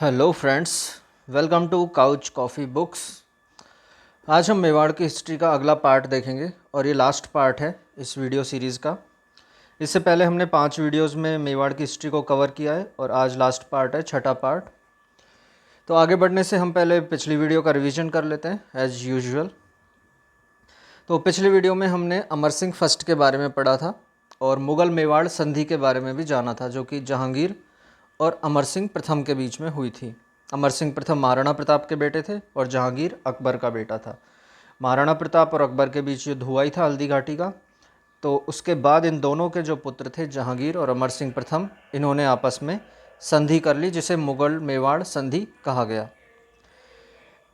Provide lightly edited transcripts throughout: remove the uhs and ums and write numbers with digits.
Hello friends, welcome to couch coffee books. आज हम मेवाड़ की हिस्ट्री का अगला पार्ट देखेंगे और ये लास्ट पार्ट है इस वीडियो सीरीज़ का। इससे पहले हमने 5 वीडियोस में मेवाड़ की हिस्ट्री को कवर किया है और आज लास्ट पार्ट है, छठा पार्ट। तो आगे बढ़ने से हम पहले पिछली वीडियो का रिवीजन कर लेते हैं एज़ यूजुअल। तो पिछली वीडियो में हमने अमर सिंह फर्स्ट के बारे में पढ़ा था और मुग़ल मेवाड़ संधि के बारे में भी जाना था, जो कि जहांगीर और अमर सिंह प्रथम के बीच में हुई थी। अमर सिंह प्रथम महाराणा प्रताप के बेटे थे और जहांगीर अकबर का बेटा था। महाराणा प्रताप और अकबर के बीच युद्ध हुआ ही था हल्दी घाटी का। तो उसके बाद इन दोनों के जो पुत्र थे जहांगीर और अमर सिंह प्रथम, इन्होंने आपस में संधि कर ली, जिसे मुग़ल मेवाड़ संधि कहा गया।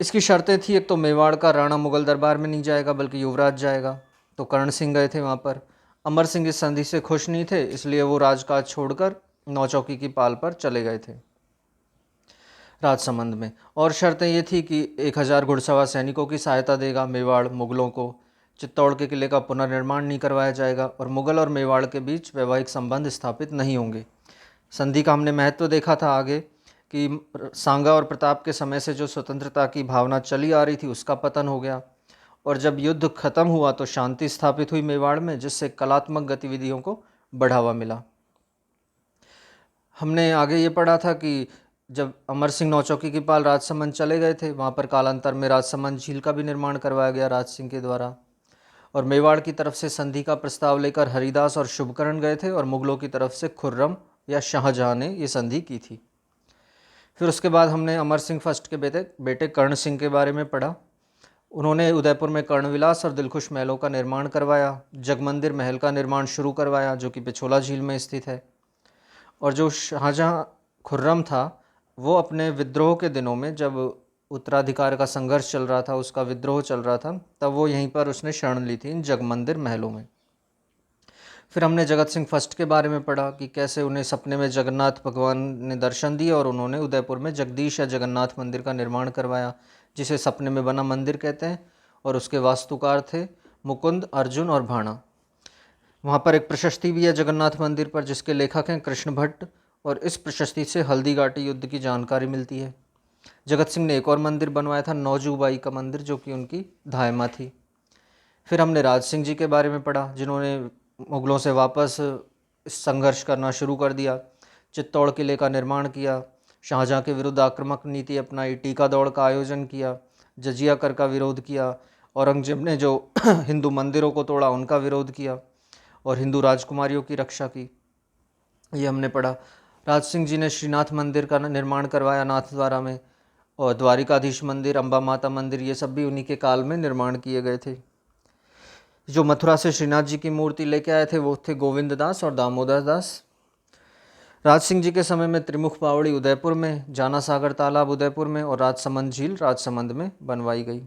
इसकी शर्तें थी, एक तो मेवाड़ का राणा मुग़ल दरबार में नहीं जाएगा बल्कि युवराज जाएगा। तो कर्ण सिंह गए थे वहाँ पर। अमर सिंह इस संधि से खुश नहीं थे, इसलिए वो राजकाज छोड़कर नौचौकी की पाल पर चले गए थे राजसमंद में। और शर्तें ये थी कि 1000 घुड़सवार सैनिकों की सहायता देगा मेवाड़ मुग़लों को, चित्तौड़ के किले का पुनर्निर्माण नहीं करवाया जाएगा और मुग़ल और मेवाड़ के बीच वैवाहिक संबंध स्थापित नहीं होंगे। संधि का हमने महत्व देखा था आगे कि सांगा और प्रताप के समय से जो स्वतंत्रता की भावना चली आ रही थी उसका पतन हो गया और जब युद्ध खत्म हुआ तो शांति स्थापित हुई मेवाड़ में, जिससे कलात्मक गतिविधियों को बढ़ावा मिला। हमने आगे ये पढ़ा था कि जब अमर सिंह नौचौकी की पाल राजसमंद चले गए थे, वहाँ पर कालांतर में राजसमंद झील का भी निर्माण करवाया गया राज सिंह के द्वारा। और मेवाड़ की तरफ से संधि का प्रस्ताव लेकर हरिदास और शुभकर्ण गए थे और मुग़लों की तरफ से खुर्रम या शाहजहाँ ने ये संधि की थी। फिर उसके बाद हमने अमर सिंह फर्स्ट के बेटे कर्ण सिंह के बारे में पढ़ा। उन्होंने उदयपुर में कर्णविलास और दिलखुश महलों का निर्माण करवाया, जगमंदिर महल का निर्माण शुरू करवाया जो कि पिछोला झील में स्थित है। और जो शाहजहाँ खुर्रम था, वो अपने विद्रोह के दिनों में, जब उत्तराधिकार का संघर्ष चल रहा था, उसका विद्रोह चल रहा था, तब वो यहीं पर उसने शरण ली थी इन जगमंदिर महलों में। फिर हमने जगत सिंह फर्स्ट के बारे में पढ़ा कि कैसे उन्हें सपने में जगन्नाथ भगवान ने दर्शन दिए और उन्होंने उदयपुर में जगदीश या जगन्नाथ मंदिर का निर्माण करवाया, जिसे सपने में बना मंदिर कहते हैं। और उसके वास्तुकार थे मुकुंद, अर्जुन और भाणा। वहाँ पर एक प्रशस्ति भी है जगन्नाथ मंदिर पर, जिसके लेखक हैं कृष्ण भट्ट, और इस प्रशस्ति से हल्दी घाटी युद्ध की जानकारी मिलती है। जगत सिंह ने एक और मंदिर बनवाया था, नौजूबाई का मंदिर, जो कि उनकी धायमा थी। फिर हमने राज सिंह जी के बारे में पढ़ा, जिन्होंने मुग़लों से वापस संघर्ष करना शुरू कर दिया, चित्तौड़ किले का निर्माण किया, शाहजहाँ के विरुद्ध आक्रामक नीति अपनाई, टीका दौड़ का आयोजन किया, जजिया कर का विरोध किया, औरंगजेब ने जो हिंदू मंदिरों को तोड़ा उनका विरोध किया और हिंदू राजकुमारियों की रक्षा की, ये हमने पढ़ा। राज सिंह जी ने श्रीनाथ मंदिर का निर्माण करवाया नाथद्वारा में, और द्वारिकाधीश मंदिर, अम्बा माता मंदिर, ये सब भी उन्हीं के काल में निर्माण किए गए थे। जो मथुरा से श्रीनाथ जी की मूर्ति लेके आए थे वो थे गोविंद दास और दामोदर दास। राज सिंह जी के समय में त्रिमुख बावड़ी उदयपुर में, जाना सागर तालाब उदयपुर में और राजसमंद झील राजसमंद में बनवाई गई।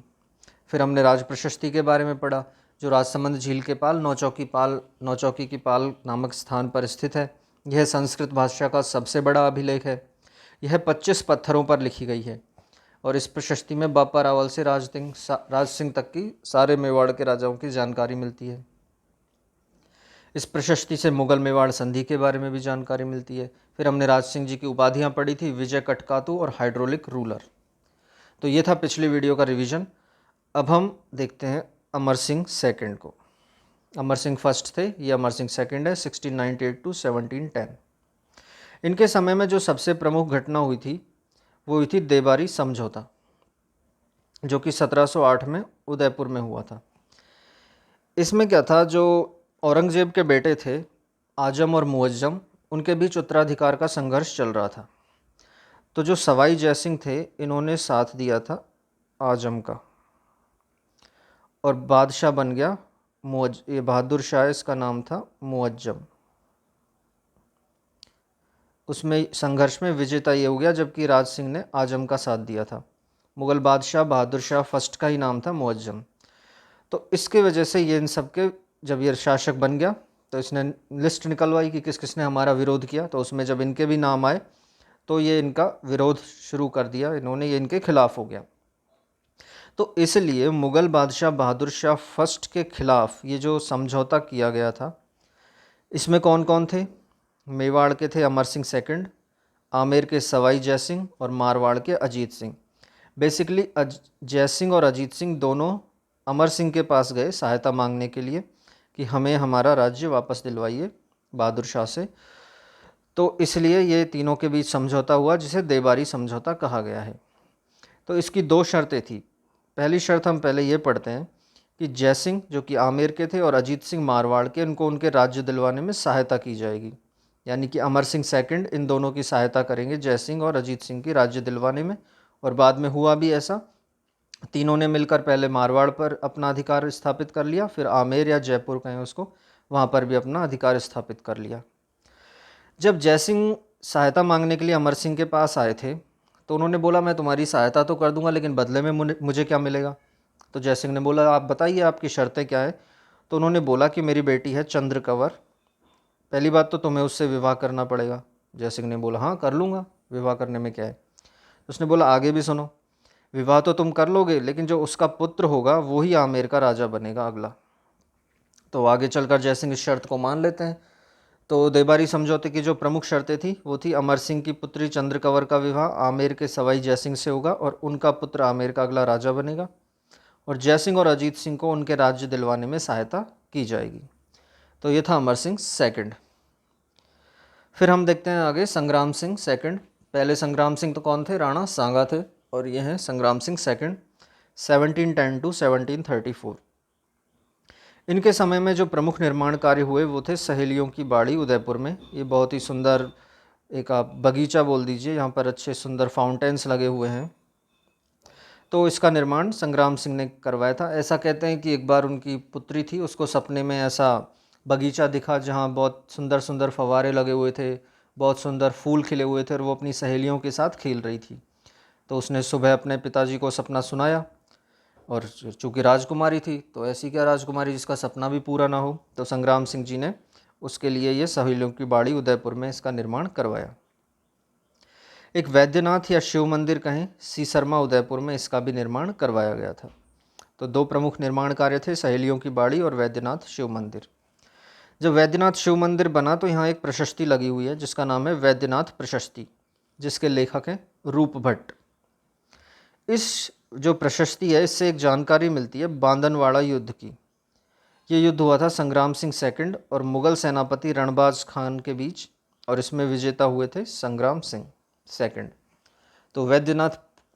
फिर हमने राज प्रशस्ति के बारे में पढ़ा, जो राजसमंद झील के पाल नौचौकी की पाल नामक स्थान पर स्थित है। यह संस्कृत भाषा का सबसे बड़ा अभिलेख है। यह 25 पत्थरों पर लिखी गई है और इस प्रशस्ति में बापा रावल से राज सिंह तक की सारे मेवाड़ के राजाओं की जानकारी मिलती है। इस प्रशस्ति से मुग़ल मेवाड़ संधि के बारे में भी जानकारी मिलती है। फिर हमने राज सिंह जी की उपाधियाँ पढ़ी थी, विजय कटकातु और हाइड्रोलिक रूलर। तो ये था पिछली वीडियो का रिवीजन। अब हम देखते हैं अमर सिंह सेकंड को। अमर सिंह फर्स्ट थे, ये अमर सिंह सेकंड है, 1698 to 1710। इनके समय में जो सबसे प्रमुख घटना हुई थी वो हुई थी देबारी समझौता, जो कि 1708 में उदयपुर में हुआ था। इसमें क्या था, जो औरंगजेब के बेटे थे आजम और मुअज्जम, उनके बीच उत्तराधिकार का संघर्ष चल रहा था। तो जो सवाई जयसिंह थे, इन्होंने साथ दिया था आजम का और बादशाह बन गया ये बहादुर शाह, इसका नाम था मुअज्जम। उसमें संघर्ष में विजेता ये हो गया, जबकि राज सिंह ने आजम का साथ दिया था। मुग़ल बादशाह बहादुर शाह फर्स्ट का ही नाम था मुअज्जम। तो इसके वजह से ये इन सब के, जब ये शासक बन गया तो इसने लिस्ट निकलवाई कि किस किसने हमारा विरोध किया। तो उसमें जब इनके भी नाम आए तो ये इनका विरोध शुरू कर दिया इन्होंने, ये इनके खिलाफ हो गया। तो इसलिए मुग़ल बादशाह बहादुर शाह फर्स्ट के खिलाफ ये जो समझौता किया गया था, इसमें कौन कौन थे? मेवाड़ के थे अमर सिंह सेकंड, आमेर के सवाई जयसिंह और मारवाड़ के अजीत सिंह। बेसिकली जयसिंह और अजीत सिंह दोनों अमर सिंह के पास गए सहायता मांगने के लिए कि हमें हमारा राज्य वापस दिलवाइए बहादुर शाह से। तो इसलिए ये तीनों के बीच समझौता हुआ जिसे देबारी समझौता कहा गया है। तो इसकी दो शर्तें थी। पहली शर्त हम पहले ये पढ़ते हैं कि जयसिंह जो कि आमेर के थे और अजीत सिंह मारवाड़ के, इनको उनके राज्य दिलवाने में सहायता की जाएगी। यानी कि अमर सिंह सेकंड इन दोनों की सहायता करेंगे जयसिंह और अजीत सिंह की राज्य दिलवाने में। और बाद में हुआ भी ऐसा। तीनों ने मिलकर पहले मारवाड़ पर अपना अधिकार स्थापित कर लिया, फिर आमेर या जयपुर कहें उसको, वहाँ पर भी अपना अधिकार स्थापित कर लिया। जब जयसिंह सहायता मांगने के लिए अमर सिंह के पास आए थे तो उन्होंने बोला मैं तुम्हारी सहायता तो कर दूंगा लेकिन बदले में मुझे क्या मिलेगा। तो जयसिंह ने बोला आप बताइए आपकी शर्तें क्या है। तो उन्होंने बोला कि मेरी बेटी है चंद्र कंवर, पहली बात तो तुम्हें उससे विवाह करना पड़ेगा। जयसिंह ने बोला हाँ कर लूँगा, विवाह करने में क्या है। उसने बोला आगे भी सुनो, विवाह तो तुम कर लोगे लेकिन जो उसका पुत्र होगा वो ही आमेर का राजा बनेगा अगला। तो आगे चलकर जयसिंह इस शर्त को मान लेते हैं। तो देबारी समझौते की जो प्रमुख शर्तें थी वो थी अमर सिंह की पुत्री चंद्र कंवर का विवाह आमेर के सवाई जयसिंह से होगा और उनका पुत्र आमेर का अगला राजा बनेगा, और जयसिंह और अजीत सिंह को उनके राज्य दिलवाने में सहायता की जाएगी। तो ये था अमर सिंह सेकंड। फिर हम देखते हैं आगे संग्राम सिंह सेकंड। पहले संग्राम सिंह तो कौन थे, राणा सांगा थे, और ये हैं संग्राम सिंह सेकंड 1710 टू 1734। इनके समय में जो प्रमुख निर्माण कार्य हुए वो थे सहेलियों की बाड़ी उदयपुर में। ये बहुत ही सुंदर एक आप बगीचा बोल दीजिए, यहाँ पर अच्छे सुंदर फाउंटेन्स लगे हुए हैं। तो इसका निर्माण संग्राम सिंह ने करवाया था। ऐसा कहते हैं कि एक बार उनकी पुत्री थी, उसको सपने में ऐसा बगीचा दिखा जहाँ बहुत सुंदर सुंदर फव्वारे लगे हुए थे, बहुत सुंदर फूल खिले हुए थे और वो अपनी सहेलियों के साथ खेल रही थी। तो उसने सुबह अपने पिताजी को सपना सुनाया, और चूँकि राजकुमारी थी तो ऐसी क्या राजकुमारी जिसका सपना भी पूरा ना हो। तो संग्राम सिंह जी ने उसके लिए ये सहेलियों की बाड़ी उदयपुर में इसका निर्माण करवाया। एक वैद्यनाथ या शिव मंदिर कहें सीसरमा उदयपुर में, इसका भी निर्माण करवाया गया था। तो दो प्रमुख निर्माण कार्य थे, सहेलियों की बाड़ी और वैद्यनाथ शिव मंदिर। जब वैद्यनाथ शिव मंदिर बना तो यहाँ एक प्रशस्ति लगी हुई है जिसका नाम है वैद्यनाथ प्रशस्ति, जिसके लेखक हैं रूप भट्ट। इस जो प्रशस्ति है इससे एक जानकारी मिलती है बांदनवाड़ा युद्ध की। ये युद्ध हुआ था संग्राम सिंह सेकंड और मुगल सेनापति रणबाज खान के बीच, और इसमें विजेता हुए थे संग्राम सिंह सेकंड। तो वैद्यनाथ,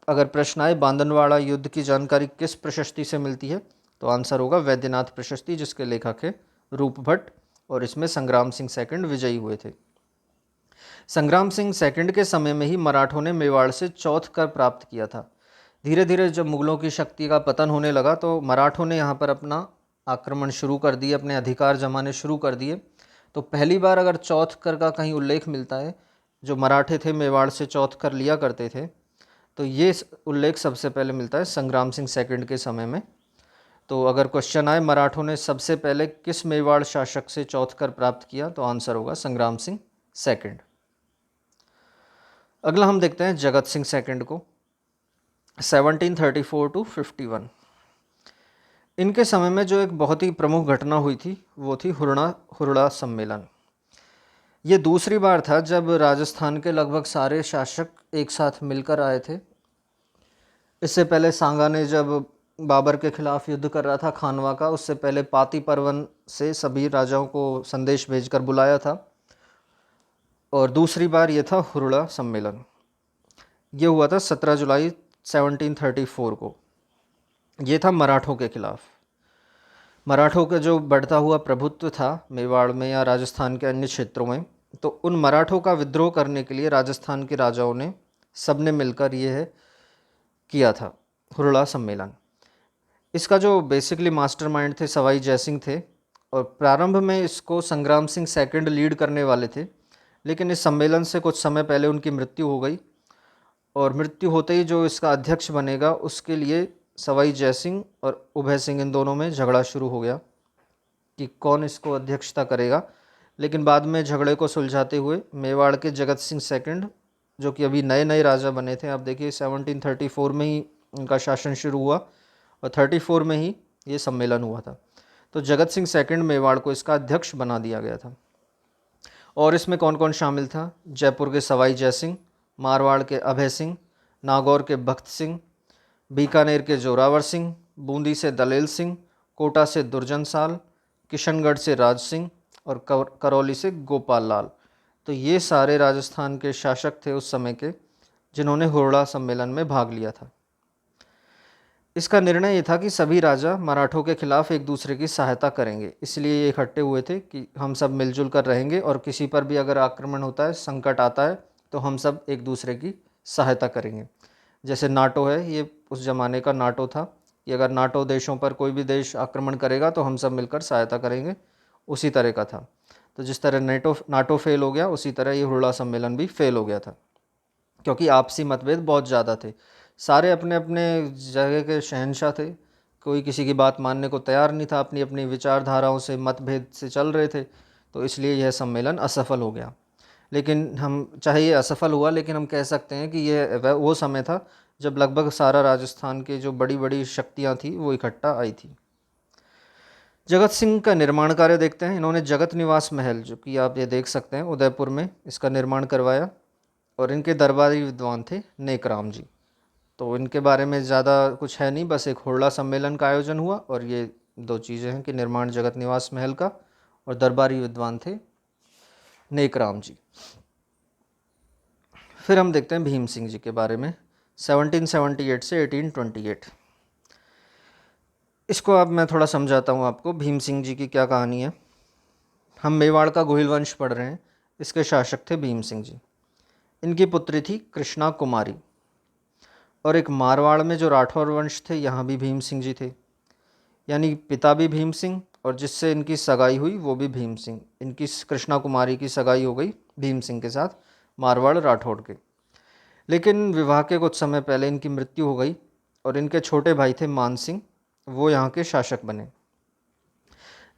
अगर प्रश्न आए बांदनवाड़ा युद्ध की जानकारी किस प्रशस्ति से मिलती है, तो आंसर होगा वैद्यनाथ प्रशस्ति, जिसके लेखक है रूप भट्ट, और इसमें संग्राम सिंह सेकंड विजयी हुए थे। संग्राम सिंह सेकंड के समय में ही मराठों ने मेवाड़ से चौथ कर प्राप्त किया था। धीरे धीरे जब मुगलों की शक्ति का पतन होने लगा तो मराठों ने यहाँ पर अपना आक्रमण शुरू कर दिए, अपने अधिकार जमाने शुरू कर दिए। तो पहली बार अगर चौथ कर का कहीं उल्लेख मिलता है, जो मराठे थे मेवाड़ से चौथ कर लिया करते थे, तो ये उल्लेख सबसे पहले मिलता है संग्राम सिंह सेकंड के समय में। तो अगर क्वेश्चन आए मराठों ने सबसे पहले किस मेवाड़ शासक से चौथ कर प्राप्त किया, तो आंसर होगा संग्राम सिंह सेकंड। अगला हम देखते हैं जगत सिंह सेकंड को, 1734 टू 51। इनके समय में जो एक बहुत ही प्रमुख घटना हुई थी वो थी हुरड़ा सम्मेलन। ये दूसरी बार था जब राजस्थान के लगभग सारे शासक एक साथ मिलकर आए थे। इससे पहले सांगा ने जब बाबर के खिलाफ युद्ध कर रहा था खानवा का, उससे पहले पाती परवन से सभी राजाओं को संदेश भेजकर बुलाया था, और दूसरी बार ये था हुरड़ा सम्मेलन। ये हुआ था 17 जुलाई 1734 को। ये था मराठों के खिलाफ। मराठों का जो बढ़ता हुआ प्रभुत्व था मेवाड़ में या राजस्थान के अन्य क्षेत्रों में, तो उन मराठों का विद्रोह करने के लिए राजस्थान के राजाओं ने सबने मिलकर ये किया था हुरड़ा सम्मेलन। इसका जो बेसिकली मास्टरमाइंड थे सवाई जयसिंह थे, और प्रारंभ में इसको संग्राम सिंह सेकंड लीड करने वाले थे, लेकिन इस सम्मेलन से कुछ समय पहले उनकी मृत्यु हो गई, और मृत्यु होते ही जो इसका अध्यक्ष बनेगा उसके लिए सवाई जयसिंह और उभय सिंह इन दोनों में झगड़ा शुरू हो गया कि कौन इसको अध्यक्षता करेगा। लेकिन बाद में झगड़े को सुलझाते हुए मेवाड़ के जगत सिंह सेकंड, जो कि अभी नए नए राजा बने थे, आप देखिए 1734 में ही उनका शासन शुरू हुआ और 34 में ही ये सम्मेलन हुआ था। तो जगत सिंह सेकंड मेवाड़ को इसका अध्यक्ष बना दिया गया था। और इसमें कौन कौन शामिल था? जयपुर के सवाई जयसिंह, मारवाड़ के अभय सिंह, नागौर के बख्त सिंह, बीकानेर के जोरावर सिंह, बूंदी से दलेल सिंह, कोटा से दुर्जन साल, किशनगढ़ से राज सिंह और करौली से गोपाल लाल। तो ये सारे राजस्थान के शासक थे उस समय के, जिन्होंने हुरड़ा सम्मेलन में भाग लिया था। इसका निर्णय ये था कि सभी राजा मराठों के खिलाफ एक दूसरे की सहायता करेंगे, इसलिए ये इकट्ठे हुए थे कि हम सब मिलजुल कर रहेंगे और किसी पर भी अगर आक्रमण होता है, संकट आता है, तो हम सब एक दूसरे की सहायता करेंगे। जैसे नाटो है, ये उस ज़माने का नाटो था कि अगर नाटो देशों पर कोई भी देश आक्रमण करेगा तो हम सब मिलकर सहायता करेंगे, उसी तरह का था। तो जिस तरह नाटो फेल हो गया, उसी तरह ये हुरड़ा सम्मेलन भी फेल हो गया था, क्योंकि आपसी मतभेद बहुत ज़्यादा थे। सारे अपने अपने जगह के शहंशाह थे, कोई किसी की बात मानने को तैयार नहीं था, अपनी अपनी विचारधाराओं से मतभेद से चल रहे थे, तो इसलिए यह सम्मेलन असफल हो गया। लेकिन हम चाहे ये असफल हुआ, लेकिन हम कह सकते हैं कि यह वो समय था जब लगभग सारा राजस्थान के जो बड़ी बड़ी शक्तियाँ थी वो इकट्ठा आई थी। जगत सिंह का निर्माण कार्य देखते हैं। इन्होंने जगत निवास महल, जो कि आप ये देख सकते हैं उदयपुर में, इसका निर्माण करवाया और इनके दरबारी विद्वान थे नेकराम जी। तो इनके बारे में ज़्यादा कुछ है नहीं, बस एक हुरड़ा सम्मेलन का आयोजन हुआ और ये दो चीज़ें हैं कि निर्माण जगत निवास महल का और दरबारी विद्वान थे नेकराम जी। फिर हम देखते हैं भीम सिंह जी के बारे में, 1778 से 1828। इसको अब मैं थोड़ा समझाता हूँ आपको, भीम सिंह जी की क्या कहानी है। हम मेवाड़ का गोहिल वंश पढ़ रहे हैं, इसके शासक थे भीम सिंह जी। इनकी पुत्री थी कृष्णा कुमारी, और एक मारवाड़ में जो राठौर वंश थे, यहाँ भी भीम सिंह जी थे, यानी पिता भी भीम सिंह और जिससे इनकी सगाई हुई वो भी भीम सिंह। इनकी कृष्णा कुमारी की सगाई हो गई भीम सिंह के साथ, मारवाड़ राठौड़ के। लेकिन विवाह के कुछ समय पहले इनकी मृत्यु हो गई और इनके छोटे भाई थे मान सिंह, वो यहाँ के शासक बने।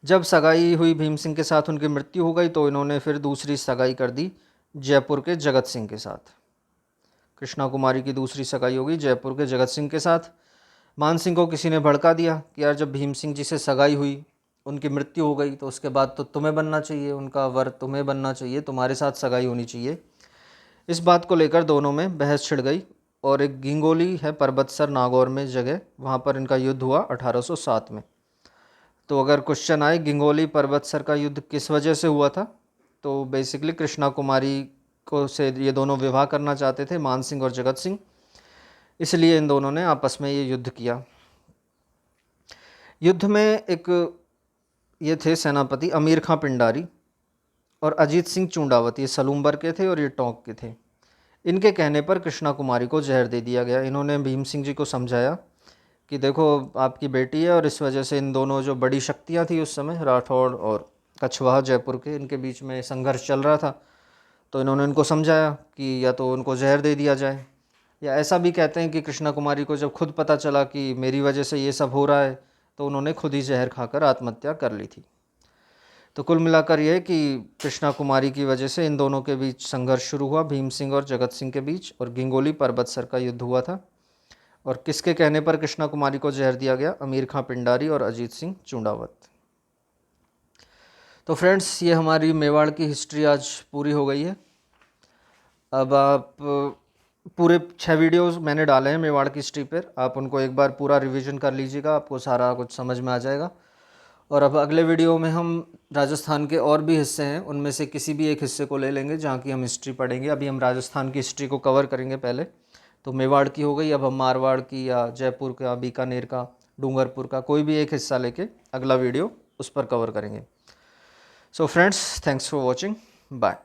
जब सगाई हुई भीम सिंह के साथ, उनकी मृत्यु हो गई, तो इन्होंने फिर दूसरी सगाई कर दी जयपुर के जगत सिंह के साथ। कृष्णा कुमारी की दूसरी सगाई होगी जयपुर के जगत सिंह के साथ। मान सिंह को किसी ने भड़का दिया कि यार, जब भीम सिंह जी से सगाई हुई, उनकी मृत्यु हो गई, तो उसके बाद तो तुम्हें बनना चाहिए, उनका वर तुम्हें बनना चाहिए, तुम्हारे साथ सगाई होनी चाहिए। इस बात को लेकर दोनों में बहस छिड़ गई और एक गिंगोली है पर्वतसर नागौर में जगह, वहाँ पर इनका युद्ध हुआ 1807 में। तो अगर क्वेश्चन आए गिंगोली पर्वतसर का युद्ध किस वजह से हुआ था, तो बेसिकली कृष्णा कुमारी को से ये दोनों विवाह करना चाहते थे, मान सिंह और जगत सिंह, इसलिए इन दोनों ने आपस में ये युद्ध किया। युद्ध में एक ये थे सेनापति अमीर खां पिंडारी और अजीत सिंह चूंडावत, ये सलूम्बर के थे और ये टोंक के थे। इनके कहने पर कृष्णा कुमारी को जहर दे दिया गया। इन्होंने भीम सिंह जी को समझाया कि देखो, आपकी बेटी है और इस वजह से इन दोनों जो बड़ी शक्तियां थी उस समय, राठौड़ और कछवाहा जयपुर के, इनके बीच में संघर्ष चल रहा था। तो इन्होंने इनको समझाया कि या तो उनको जहर दे दिया जाए, या ऐसा भी कहते हैं कि कृष्णा कुमारी को जब खुद पता चला कि मेरी वजह से ये सब हो रहा है, तो उन्होंने खुद ही जहर खाकर आत्महत्या कर ली थी। तो कुल मिलाकर यह कि कृष्णा कुमारी की वजह से इन दोनों के बीच संघर्ष शुरू हुआ, भीम सिंह और जगत सिंह के बीच, और गिंगोली पर्वतसर का युद्ध हुआ था। और किसके कहने पर कृष्णा कुमारी को जहर दिया गया? अमीर खां पिंडारी और अजीत सिंह चूंडावत। तो फ्रेंड्स, ये हमारी मेवाड़ की हिस्ट्री आज पूरी हो गई है। अब आप पूरे 6 वीडियोस मैंने डाले हैं मेवाड़ की हिस्ट्री पर, आप उनको एक बार पूरा रिवीजन कर लीजिएगा, आपको सारा कुछ समझ में आ जाएगा। और अब अगले वीडियो में हम राजस्थान के और भी हिस्से हैं, उनमें से किसी भी एक हिस्से को ले लेंगे जहाँ की हम हिस्ट्री पढ़ेंगे। अभी हम राजस्थान की हिस्ट्री को कवर करेंगे पहले, तो मेवाड़ की हो गई, अब हम मारवाड़ की या जयपुर का, बीकानेर का, डूंगरपुर का, कोई भी एक हिस्सा लेके अगला वीडियो उस पर कवर करेंगे। So friends, thanks for watching, bye.